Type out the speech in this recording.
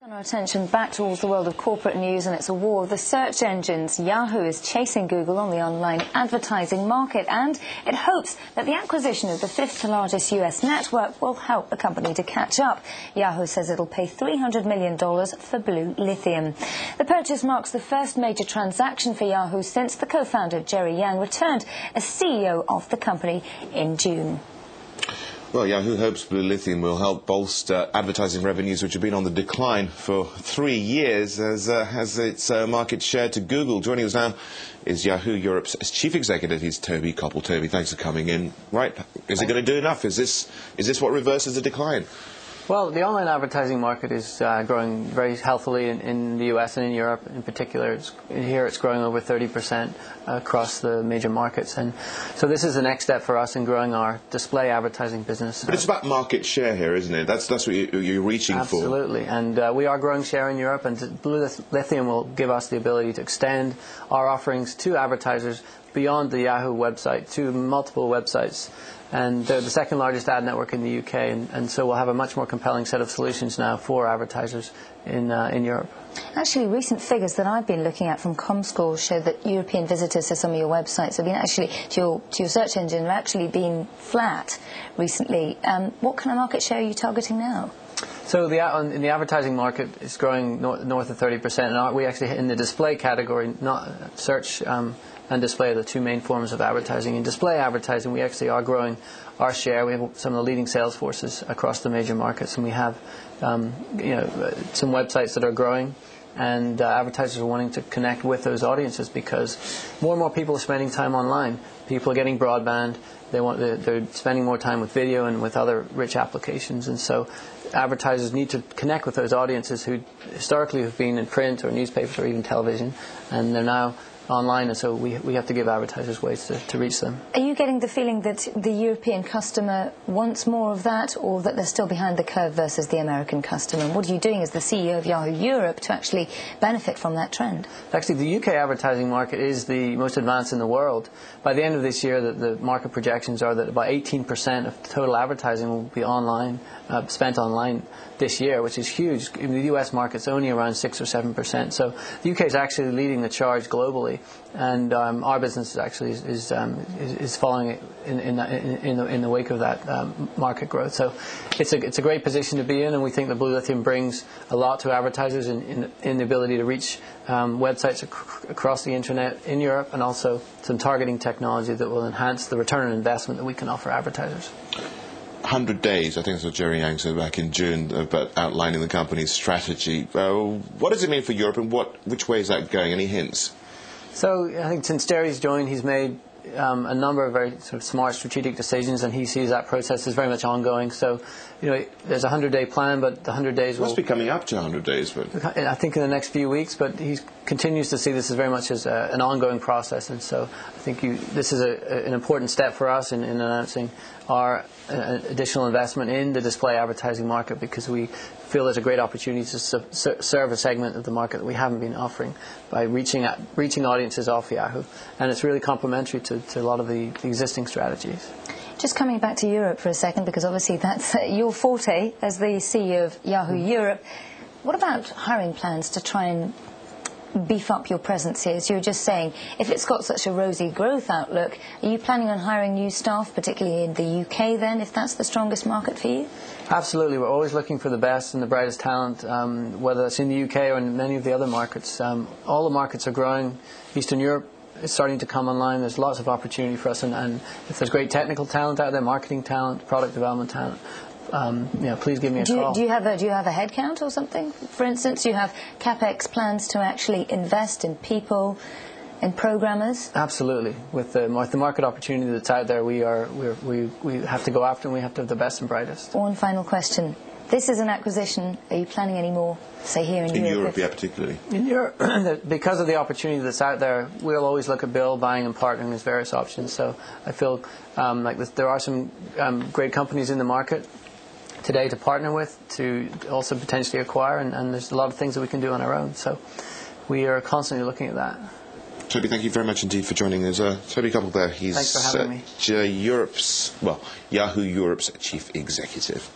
Our attention back towards the world of corporate news, and it's a war of the search engines. Yahoo is chasing Google on the online advertising market, and it hopes that the acquisition of the fifth largest US network will help the company to catch up. Yahoo says it'll pay $300 million for Blue Lithium. The purchase marks the first major transaction for Yahoo since the co-founder Jerry Yang returned as CEO of the company in June. Well, Yahoo hopes Blue Lithium will help bolster advertising revenues, which have been on the decline for 3 years, as its market share to Google. Joining us now is Yahoo Europe's chief executive. He's Toby Koppel. Toby, thanks for coming in. Right, is it going to do enough? Is this what reverses the decline? Well, the online advertising market is growing very healthily in the US and in Europe in particular. Here it's growing over 30% across the major markets. And so this is the next step for us in growing our display advertising business. But it's about market share here, isn't it? That's what you're reaching for. Absolutely. And we are growing share in Europe, and Blue Lithium will give us the ability to extend our offerings to advertisers beyond the Yahoo website to multiple websites. And they're the second largest ad network in the UK, and so we'll have a much more compelling set of solutions now for advertisers in Europe. Actually, recent figures that I've been looking at from ComScore show that European visitors to some of your websites have been actually, to your search engine, have actually been flat recently. What kind of market share are you targeting now? So in the advertising market, it's growing north of 30%, and we actually, in the display category, not search and display are the two main forms of advertising. In display advertising, we actually are growing our share. We have some of the leading sales forces across the major markets, and we have some websites that are growing, and advertisers are wanting to connect with those audiences because more and more people are spending time online. People are getting broadband. They're spending more time with video and with other rich applications, and so advertisers need to connect with those audiences who historically have been in print or newspapers or even television, and they're now online, and so we have to give advertisers ways to reach them. Are you getting the feeling that the European customer wants more of that, or that they're still behind the curve versus the American customer? And what are you doing as the CEO of Yahoo Europe to actually benefit from that trend? Actually, the UK advertising market is the most advanced in the world. By the end of this year, the market projections are that about 18% of total advertising will be online, spent online this year, which is huge. In the US market's only around 6 or 7%. So the UK is actually leading the charge globally, and our business actually is following in the wake of that market growth. So it's a great position to be in, and we think that Blue Lithium brings a lot to advertisers in the ability to reach websites across the internet in Europe, and also some targeting technology that will enhance the return on investment that we can offer advertisers. 100 days, I think that's what Jerry Yang said back in June about outlining the company's strategy. What does it mean for Europe, and which way is that going? Any hints? So I think since Jerry's joined, he's made a number of very sort of smart strategic decisions, and he sees that process as very much ongoing. So, there's a 100-day plan, but the 100 days must be coming up to 100 days. But I think in the next few weeks. But he continues to see this as very much as an ongoing process, and so I think this is an important step for us in announcing our additional investment in the display advertising market, because we feel there's a great opportunity to serve a segment of the market that we haven't been offering by reaching audiences off Yahoo, and it's really complementary to a lot of the existing strategies. Just coming back to Europe for a second, because obviously that's your forte as the CEO of Yahoo Europe. What about hiring plans to try and beef up your presence here? As you were just saying, if it's got such a rosy growth outlook, are you planning on hiring new staff, particularly in the UK then, if that's the strongest market for you? Absolutely. We're always looking for the best and the brightest talent, whether it's in the UK or in many of the other markets. All the markets are growing. Eastern Europe is starting to come online. There's lots of opportunity for us, and if there's great technical talent out there, marketing talent, product development talent, please give me a call. Do you have a head count or something? For instance, do you have CapEx plans to actually invest in people, in programmers? Absolutely. With the market opportunity that's out there, we have to go after, and we have to have the best and brightest. One final question. This is an acquisition. Are you planning any more, say, here in Europe? In Europe, yeah, particularly. In Europe, because of the opportunity that's out there, we'll always look at build, buying, and partnering as various options. So I feel like there are some great companies in the market today to partner with, to also potentially acquire, and there's a lot of things that we can do on our own. So we are constantly looking at that. Toby, thank you very much indeed for joining us. Toby Koppel there. He's Thanks for having me. Yahoo Europe's chief executive.